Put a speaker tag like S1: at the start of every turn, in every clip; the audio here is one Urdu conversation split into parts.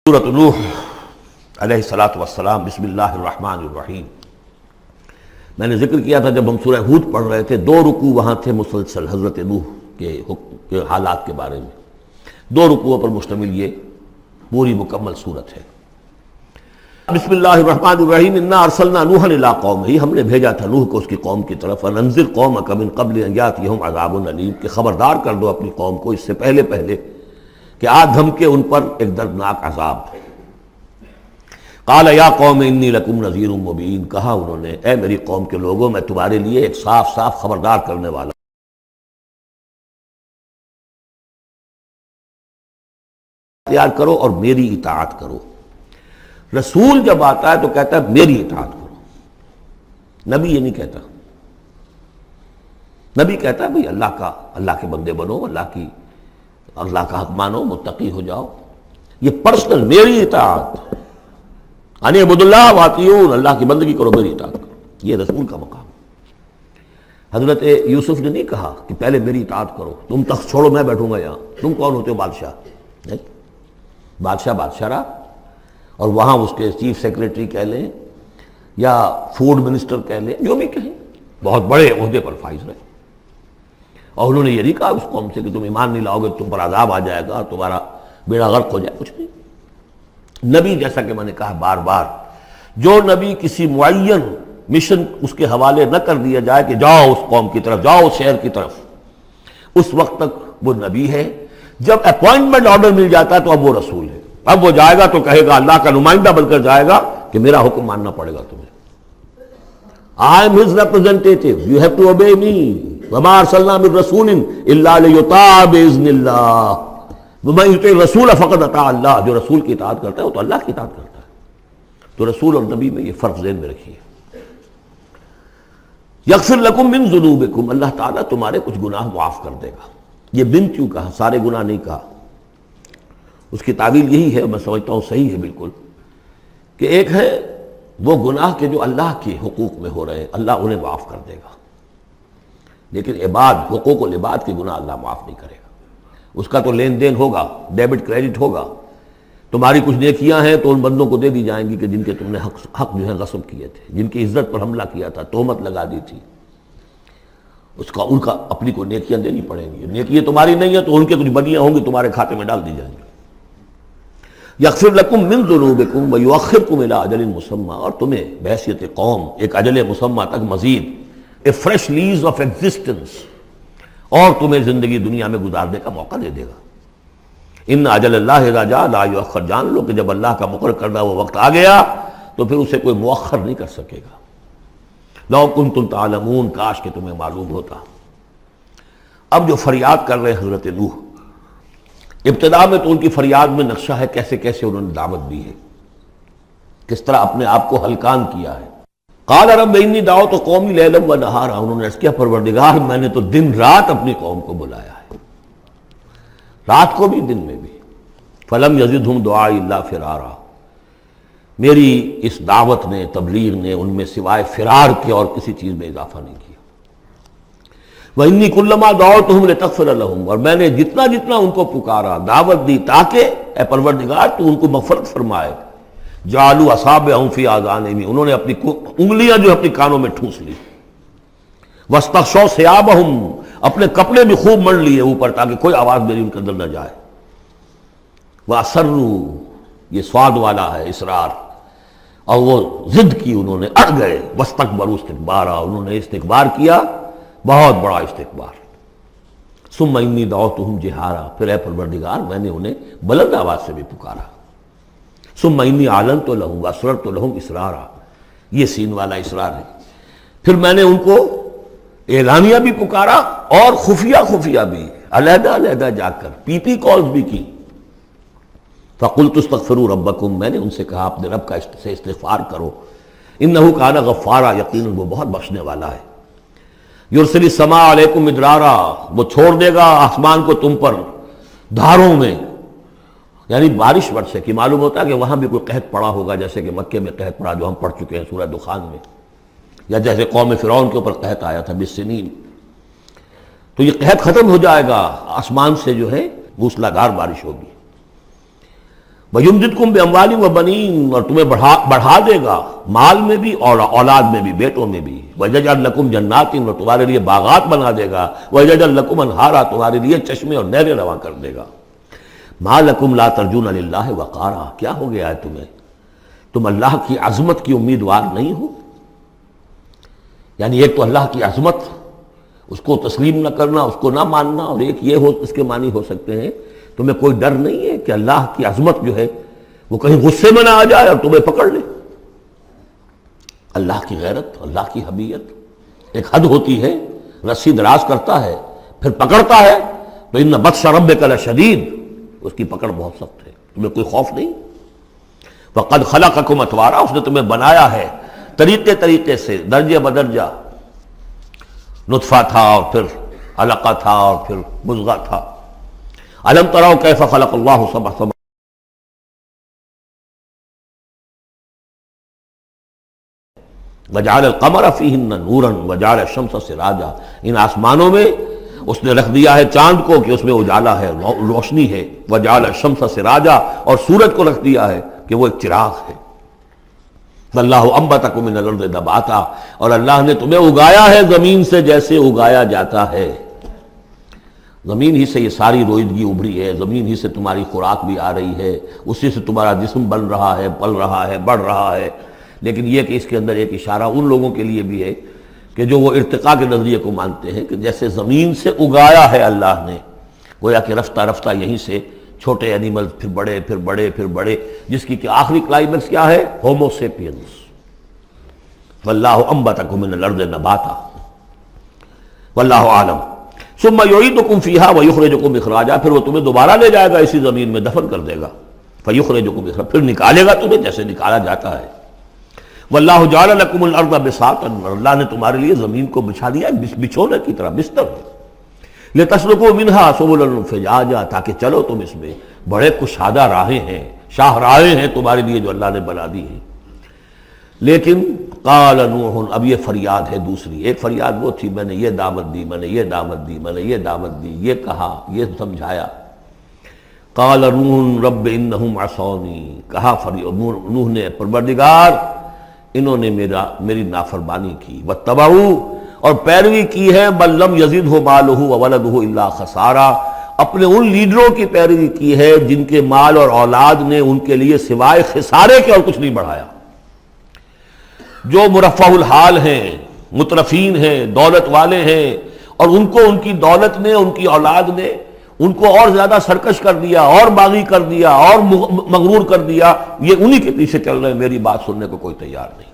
S1: سورۃ نوح علیہ الصلاۃ والسلام۔ بسم اللہ الرحمن الرحیم۔ میں نے ذکر کیا تھا جب ہم سورہ ہود پڑھ رہے تھے، 2 رکوع وہاں تھے مسلسل حضرت نوح کے حالات کے بارے میں، 2 رکوعوں پر مشتمل یہ پوری مکمل صورت ہے۔ بسم اللہ الرحمن الرحیم۔ انا ارسلنا نوحا الی قومہ، ہم نے بھیجا تھا نوح کو اس کی قوم کی طرف، انذر قومک من قبل ان یاتیہم عذاب علیم، کہ خبردار کر دو اپنی قوم کو اس سے پہلے کہ آ دھمکے ان پر ایک دردناک عذاب۔ قال یا قوم انی لکم نذیر مبین، کہا انہوں نے اے میری قوم کے لوگوں میں تمہارے لیے ایک صاف صاف خبردار کرنے والا تیار کرو اور میری اطاعت کرو۔ رسول جب آتا ہے تو کہتا ہے میری اطاعت کرو، نبی یہ نہیں کہتا۔ نبی کہتا ہے بھئی اللہ کے بندے بنو، اللہ کا حق مانو، متقی ہو جاؤ۔ یہ پرسنل میری اطاعت، ان اعبدوا اللہ واطیعون، اللہ کی بندگی کرو، میری اطاعت کرو، یہ رسول کا مقام۔ حضرت یوسف نے نہیں کہا کہ پہلے میری اطاعت کرو، تم تخت چھوڑو میں بیٹھوں گا یہاں، تم کون ہوتے ہو بادشاہ؟ نہیں، بادشاہ رہا، اور وہاں اس کے چیف سیکریٹری کہہ لیں یا فوڈ منسٹر کہہ لیں، جو بھی کہیں، بہت بڑے عہدے پر فائز رہے۔ اور انہوں نے یہ نہیں کہا اس قوم سے کہ تم ایمان نہیں لاؤ گے تم پر عذاب آ جائے گا، تمہارا بیڑا غرق ہو جائے، کچھ نہیں۔ نبی جیسا کہ میں نے کہا بار بار، جو نبی کسی معین مشن اس کے حوالے نہ کر دیا جائے کہ جاؤ اس قوم کی طرف، جاؤ اس شہر کی طرف، اس وقت تک وہ نبی ہے۔ جب اپوائنٹمنٹ آرڈر مل جاتا ہے تو اب وہ رسول ہے، اب وہ جائے گا تو کہے گا، اللہ کا نمائندہ بن کر جائے گا کہ میرا حکم ماننا پڑے گا تمہیں۔ I am his representative, you have to obey me. وَمَا أَرْسَلْنَا مِن رَسُولٍ إِلَّا لِيُطَاعَ بِإِذْنِ اللَّهِ وَمَن يُطِعِ الرَّسُولَ فَقَدْ أَطَاعَ اللَّهَ، جو رسول کی اطاعت کرتا ہے وہ تو اللہ کی اطاعت کرتا ہے۔ تو رسول اور نبی میں یہ فرق ذہن میں رکھیے۔ يَغْفِرْ لَكُم مِّن ذُنُوبِكُم، اللہ تعالیٰ تمہارے کچھ گناہ معاف کر دے گا۔ یہ بن کیوں کہا، سارے گناہ نہیں کہا۔ اس کی تعویل یہی ہے، میں سمجھتا ہوں صحیح ہے بالکل، کہ ایک ہے وہ گناہ کے جو اللہ کے حقوق میں ہو رہے ہیں، اللہ انہیں معاف کر دے گا، لیکن عباد، حقوق العباد کے گناہ اللہ معاف نہیں کرے گا۔ اس کا تو لین دین ہوگا، ڈیبٹ کریڈٹ ہوگا۔ تمہاری کچھ نیکیاں ہیں تو ان بندوں کو دے دی جائیں گی کہ جن کے تم نے حق جو ہے غصب کیے تھے، جن کی عزت پر حملہ کیا تھا، تہمت لگا دی تھی، ان کا اپنی کو نیکیاں دینی پڑیں گی۔ نیکیاں تمہاری نہیں ہیں تو ان کے کچھ بدیاں ہوں گی، تمہارے کھاتے میں ڈال دی جائیں گی۔ یغفر لکم من ذنوبکم ویؤخرکم الی اجل مسمی، اور تمہیں بحیثیت قوم ایک اجل مسمی تک مزید a fresh lease of existence، اور تمہیں زندگی دنیا میں گزارنے کا موقع دے دے گا۔ ان اجل اللہ اذا جاء لا یؤخر، جان لو کہ جب اللہ کا مقرر کردہ وہ وقت آ گیا تو پھر اسے کوئی مؤخر نہیں کر سکے گا۔ لو کنتم تعلمون، کاش کہ تمہیں معلوم ہوتا۔ اب جو فریاد کر رہے حضرت نوح، ابتدا میں تو ان کی فریاد میں نقشہ ہے کیسے کیسے انہوں نے دعوت دی ہے، کس طرح اپنے آپ کو ہلکان کیا ہے۔ قال رب انی دعوت قومی لیلا و نہارا، انہوں نے عرض کیا پروردگار میں نے تو دن رات اپنی قوم کو بلایا ہے، رات کو بھی دن میں بھی۔ فلم یزدہم دعائی الا فرارا، میری اس دعوت نے، تبلیغ نے ان میں سوائے فرار کے اور کسی چیز میں اضافہ نہیں کیا۔ وَإِنِّي كُلَّمَا دَعَوْتُهُمْ لِتَغْفِرَ لَهُمْ، اور میں نے جتنا ان کو پکارا، دعوت دی تاکہ اے پروردگار تو ان کو مغفرت فرمائے۔ جعلوا اصابعهم فی آذانہم، انہوں نے اپنی انگلیاں جو اپنی کانوں میں ٹھونس لی۔ واستغشوا ثیابہم، اپنے کپڑے بھی خوب مڑ لیے اوپر تاکہ کوئی آواز میری ان کے اندر نہ جائے۔ وَأَصَرُّوا، یہ سواد والا ہے اصرار، اور وہ ضد کی، انہوں نے اڑ گئے۔ واستكبروا استکبارا، انہوں نے استکبار کیا، بہت بڑا استکبار۔ ثم انی دعوتہم جہارا، پھر اے پروردگار میں نے انہیں بلند آواز سے بھی پکارا۔ ثم انی اعلنت لہم واسررت لہم اسرارا، یہ سین والا اسرار ہے۔ پھر میں نے ان کو اعلانیہ بھی پکارا اور خفیہ بھی، علیحدہ جا کر پی پی کالز بھی کی۔ فقلت استغفروا ربکم، میں نے ان سے کہا اپنے رب کا سے استغفار کرو۔ انہ کان غفارا، یقیناً وہ بہت بخشنے والا ہے۔ یرسل السماء علیکم مدرارا، وہ چھوڑ دے گا آسمان کو تم پر دھاروں میں، یعنی بارش برسے کی۔ معلوم ہوتا ہے کہ وہاں بھی کوئی قحط پڑا ہوگا، جیسے کہ مکے میں قحط پڑا جو ہم پڑھ چکے ہیں سورہ دخان میں، یا جیسے قوم فرعون کے اوپر قحط آیا تھا بالسنین۔ تو یہ قحط ختم ہو جائے گا، آسمان سے جو ہے موسلادھار بارش ہوگی۔ وَيُمْدِدْكُمْ بِأَمْوَالٍ وَبَنِينَ، اور تمہیں بڑھا دے گا مال میں بھی اور اولاد میں بھی، بیٹوں میں بھی. وَيَجْعَلْ لَكُمْ جَنَّاتٍ، اور تمہارے لیے باغات بنا دے گا. وَيَجْعَلْ لَكُمْ أَنْهَارًا، تمہارے لیے چشمے اور نہریں رواں کر دے گا. مَا لَكُمْ لَا تَرْجُونَ لِلَّهِ وَقَارًا، کیا ہو گیا ہے تمہیں، تم اللہ کی عظمت کی امیدوار نہیں ہو؟ یعنی ایک تو اللہ کی عظمت، اس کو تسلیم نہ کرنا، اس کو نہ ماننا، اور ایک یہ ہو، اس کے معنی ہو سکتے ہیں تمہیں کوئی ڈر نہیں ہے کہ اللہ کی عظمت جو ہے وہ کہیں غصے میں نہ آ جائے اور تمہیں پکڑ لے. اللہ کی غیرت، اللہ کی حمیت ایک حد ہوتی ہے، رسی دراز کرتا ہے پھر پکڑتا ہے تو ان بطش ربک لشدید، اس کی پکڑ بہت سخت ہے. تمہیں کوئی خوف نہیں. وقد خلقکم اطوارا، اس نے تمہیں بنایا ہے طریقے سے، درجے بدرجہ. نطفہ تھا اور پھر علقہ تھا اور پھر مضغہ تھا. الم تروا کیف خلق اللہ سبع سماوات، وجعل القمر فیہن نورا وجعل الشمس سراجا، ان آسمانوں میں اس نے رکھ دیا ہے چاند کو کہ اس میں اجالا ہے، روشنی ہے. وجعل الشمس سراجا، اور سورج کو رکھ دیا ہے کہ وہ ایک چراغ ہے. واللہ انبتکم من الارض نباتا، اور اللہ نے تمہیں اگایا ہے زمین سے جیسے اگایا جاتا ہے. زمین ہی سے یہ ساری روئیدگی ابھری ہے، زمین ہی سے تمہاری خوراک بھی آ رہی ہے، اسی سے تمہارا جسم بن رہا ہے، پل رہا ہے، بڑھ رہا ہے. لیکن یہ کہ اس کے اندر ایک اشارہ ان لوگوں کے لیے بھی ہے کہ جو وہ ارتقاء کے نظریے کو مانتے ہیں کہ جیسے زمین سے اگایا ہے اللہ نے، گویا کہ رفتہ رفتہ یہیں سے چھوٹے اینیمل پھر بڑے پھر بڑے پھر بڑے، جس کی کہ آخری کلائمیکس کیا ہے، ہومو سیپینس. واللہ انبتکم من الارض نباتا واللہ عالم. ثم یعیدکم فیہا ویخرجکم اخراجا، پھر وہ تمہیں دوبارہ لے جائے گا اسی زمین میں، دفن کر دے گا. فیخرجکم اخراجا، پھر نکالے گا تمہیں جیسے نکالا جاتا ہے. واللہ جعل لکم الارض بساطا، اللہ نے تمہارے لیے زمین کو بچھا دیا بچھونے کی طرح، بستر. لتسلکوا منہا سبلا فجاجا، تاکہ چلو تم اس میں، بڑے کشادہ راہیں ہیں، شاہ راہیں ہیں تمہارے لیے جو اللہ نے بنا دی ہیں. لیکن قال نوح، اب یہ فریاد ہے دوسری. ایک فریاد وہ تھی میں نے یہ دعوت دی، میں نے یہ دعوت دی، میں نے یہ دعوت دی، یہ کہا، یہ سمجھایا. قال نوح رب انہم عصونی، کہا نوح نے پروردگار انہوں نے میری نافرمانی کی. واتبعوا، اور پیروی کی ہے، بل لم یزدہ مالہ وولدہ الا خسارا، اپنے ان لیڈروں کی پیروی کی ہے جن کے مال اور اولاد نے ان کے لیے سوائے خسارے کے اور کچھ نہیں بڑھایا. جو مرفہ الحال ہیں، مترفین ہیں، دولت والے ہیں، اور ان کو ان کی دولت نے، ان کی اولاد نے ان کو اور زیادہ سرکش کر دیا، اور باغی کر دیا، اور مغرور کر دیا، یہ انہی کے پیچھے چل رہے ہیں، میری بات سننے کو کوئی تیار نہیں.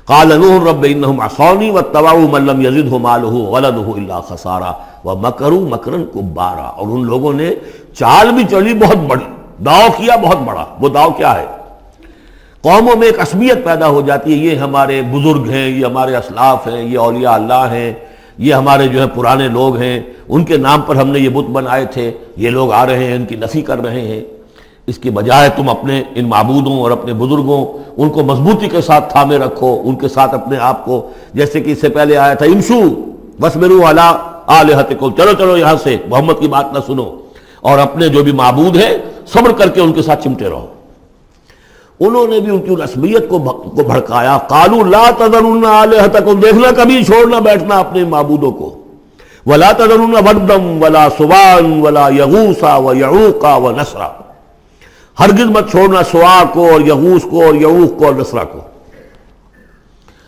S1: قال نوح رب انہم عصونی واتبعوا من لم یزدہ مالہ وولدہ الا خسارا ومکروا مکرا کبارا، اور ان لوگوں نے چال بھی چلی بہت بڑی، داؤ کیا بہت بڑا. وہ داؤ کیا ہے؟ قوموں میں ایک عصبیت پیدا ہو جاتی ہے، یہ ہمارے بزرگ ہیں، یہ ہمارے اسلاف ہیں، یہ اولیاء اللہ ہیں، یہ ہمارے جو ہے پرانے لوگ ہیں، ان کے نام پر ہم نے یہ بت بنائے تھے، یہ لوگ آ رہے ہیں ان کی نفی کر رہے ہیں. اس کی بجائے تم اپنے ان معبودوں اور اپنے بزرگوں ان کو مضبوطی کے ساتھ تھامے رکھو، ان کے ساتھ اپنے آپ کو، جیسے کہ اس سے پہلے آیا تھا امشو واصبروا علی آلہتکم، چلو چلو یہاں سے، محمد کی بات نہ سنو، اور اپنے جو بھی معبود ہیں صبر کر کے ان کے ساتھ چمٹے رہو. انہوں نے بھی ان کی رسمیت کو بھڑکایا. قالوا لا تذرن آلہتکم، دیکھنا کبھی چھوڑنا بیٹھنا اپنے معبودوں کو. ولا تذرن ودا ولا سواعا ولا یغوث ویعوق ونسرا، ہرگز مت چھوڑنا سواع کو اور یغوث کو اور یعوق کو اور نسرا کو.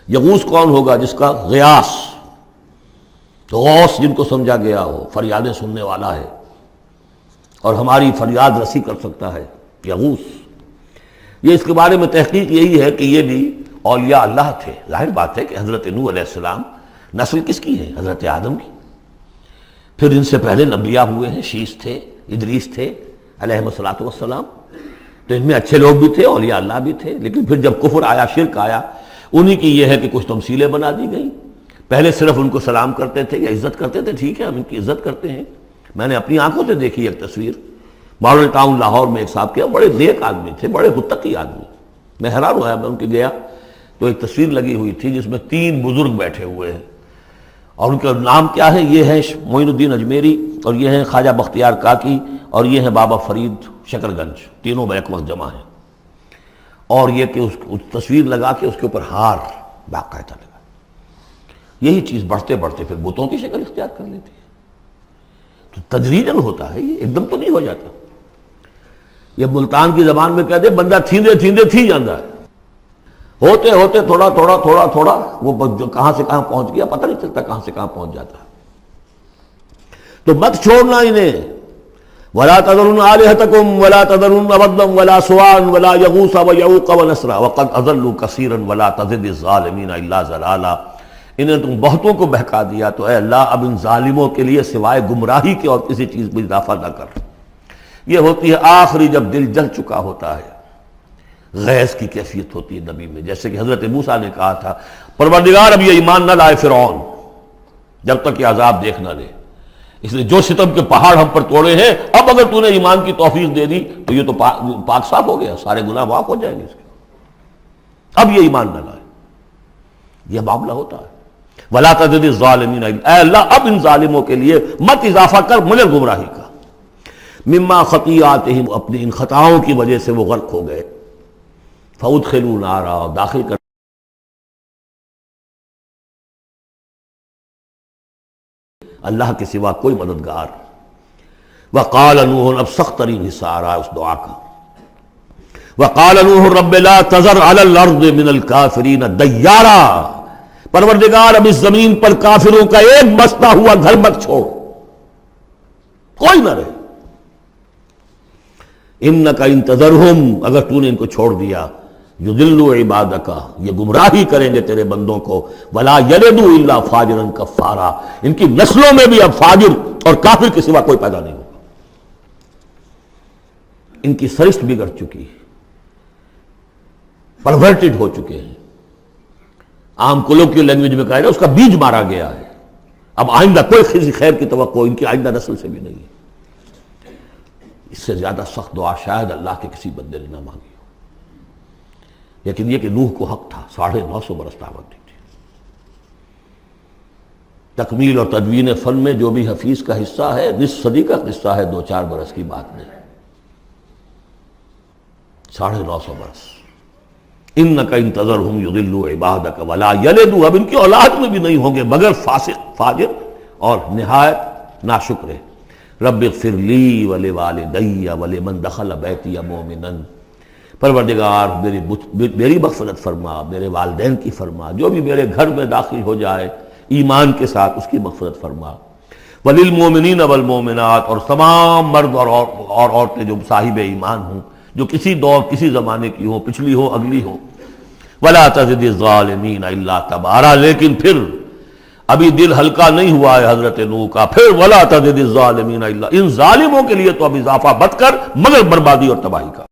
S1: یغوث کون ہوگا؟ جس کا غیاث، غوث جن کو سمجھا گیا ہو، فریادیں سننے والا ہے اور ہماری فریاد رسی کر سکتا ہے، یغوث. یہ اس کے بارے میں تحقیق یہی ہے کہ یہ بھی اولیاء اللہ تھے. ظاہر بات ہے کہ حضرت نوح علیہ السلام نسل کس کی ہے؟ حضرت آدم کی. پھر ان سے پہلے انبیاء ہوئے ہیں، شیث تھے، ادریس تھے علیہم الصلاۃ والسلام. تو ان میں اچھے لوگ بھی تھے، اولیاء اللہ بھی تھے. لیکن پھر جب کفر آیا، شرک آیا، انہی کی یہ ہے کہ کچھ تمثیلیں بنا دی گئیں. پہلے صرف ان کو سلام کرتے تھے یا عزت کرتے تھے، ٹھیک ہے ہم ان کی عزت کرتے ہیں. میں نے اپنی آنکھوں سے دیکھی ایک تصویر، ماڈل ٹاؤن لاہور میں ایک صاحب کے بڑے نیک آدمی تھے، بڑے متقی آدمی. میں حیران ہوا، میں ان کے گیا تو ایک تصویر لگی ہوئی تھی جس میں 3 بزرگ بیٹھے ہوئے ہیں، اور ان کا نام کیا ہے؟ یہ ہیں معین الدین اجمیری، اور یہ ہیں خواجہ بختیار کاکی، اور یہ ہیں بابا فرید شکر گنج، تینوں بیک وقت جمع ہیں۔ اور یہ کہ اس تصویر لگا کے اس کے اوپر ہار باقاعدہ لگا، یہی چیز بڑھتے بڑھتے پھر بتوں کی شکل اختیار کر لیتی ہے۔ تو تدریجاً ہوتا ہے، یہ ایک دم تو نہیں ہو جاتا۔ یہ ملتان کی زبان میں کہتے بندہ تھیندے تھیندے تھی جاندہ ہے، ہوتے ہوتے تھوڑا تھوڑا تھوڑا تھوڑا وہ کہاں سے کہاں پہنچ گیا پتہ نہیں چلتا، کہاں سے کہاں پہنچ جاتا ہے۔ تو مت چھوڑنا انہیں، وَلَا تَذَرُنَّ آلِهَتَكُمْ وَلَا تَذَرُنَّ وَدًّا وَلَا سُوَاعًا وَلَا يَغُوثَ وَيَعُوقَ وَنَسْرًا وَقَدْ أَضَلُّوا كَثِيرًا وَلَا تَزِدِ الظَّالِمِينَ إِلَّا ضَلَالًا۔ انہیں تم بہتوں کو بہکا دیا، تو اے اللہ اب ان ظالموں کے لیے سوائے گمراہی کے اور کسی چیز میں اضافہ نہ کر۔ یہ ہوتی ہے آخری جب دل جل چکا ہوتا ہے، غیظ کی کیفیت ہوتی ہے نبی میں، جیسے کہ حضرت موسیٰ نے کہا تھا پروردگار اب یہ ایمان نہ لائے فرعون جب تک یہ عذاب دیکھ نہ لے، اس لیے جو ستم کے پہاڑ ہم پر توڑے ہیں اب اگر تو نے ایمان کی توفیق دے دی تو یہ تو پاک صاف ہو گیا، سارے گناہ معاف ہو جائیں گے اس کے، اب یہ ایمان نہ لائے۔ یہ معاملہ ہوتا ہے، وَلَا تَزِدِ الظَّالِمِينَ، اے اللہ اب ان ظالموں کے لیے مت اضافہ کر مگر گمراہی کا۔ مما خطیئاتہم، اپنی ان خطاؤں کی وجہ سے وہ غرق ہو گئے، فَأُدْخِلُوا نَارًا، داخل کر اللہ کے سوا کوئی مددگار۔ وَقَالَ نُوحٌ، اب سخت ترین حصہ آ رہا ہے اس دعا کا، وَقَالَ نُوحٌ رَبِّ لَا تَذَرْ عَلَى الْأَرْضِ مِنَ الْكَافِرِينَ دَيَّارًا، پروردگار اب اس زمین پر کافروں کا ایک بستا ہوا گھر مت چھوڑ، کوئی نہ رہے۔ اِنَّكَ إِن تَذَرْهُمْ، اگر تو نے ان کو چھوڑ دیا، يُضِلُّوا عِبَادَكَ، یہ گمراہی کریں گے تیرے بندوں کو، وَلَا يَلِدُوا إِلَّا فَاجِرًا كَفَّارًا، ان کی نسلوں میں بھی اب فاجر اور کافر کے سوا کوئی پیدا نہیں ہوگا۔ ان کی سرشت بگڑ چکی، پرورٹڈ ہو چکے ہیں، عام کولوکیل لینگویج میں کہا جائے اس کا بیج مارا گیا ہے، اب آئندہ کوئی کسی خیر کی توقع ان کی آئندہ نسل سے بھی نہیں ہے۔ اس سے زیادہ سخت دعا شاید اللہ کے کسی بندے نے نہ مانگی ہو، لیکن یہ کہ نوح کو حق تھا، 950 برس دعوت دی تھی۔ تکمیل اور تدوین فن میں جو بھی حفیظ کا حصہ ہے، نصف صدی کا قصہ ہے، 2-4 برس کی بات نہیں، 950 برس۔ اِنَّكَ إِن تَذَرْهُمْ يُضِلُّوا عِبَادَكَ وَلَا يَلِدُوا، اب ان کی اولاد میں بھی نہیں ہوں گے مگر فاسق، فاجر اور نہایت ناشکر۔ رب اغفر لی ولوالدی ولمن دخل بیتی مؤمنا، پروردگار میری مغفرت فرما، میرے والدین کی فرما، جو بھی میرے گھر میں داخل ہو جائے ایمان کے ساتھ اس کی مغفرت فرما، وللمؤمنین والمؤمنات، اور تمام مرد اور عورتیں جو صاحب ایمان ہوں، جو کسی دور کسی زمانے کی ہوں، پچھلی ہو اگلی ہو، ولا تزد الظالمین الا تبارا، لیکن پھر ابھی دل ہلکا نہیں ہوا ہے حضرت نوح کا، پھر ولا تزد الظالمین الا، ان ظالموں کے لیے تو اب اضافہ مت کر مگر بربادی اور تباہی کا۔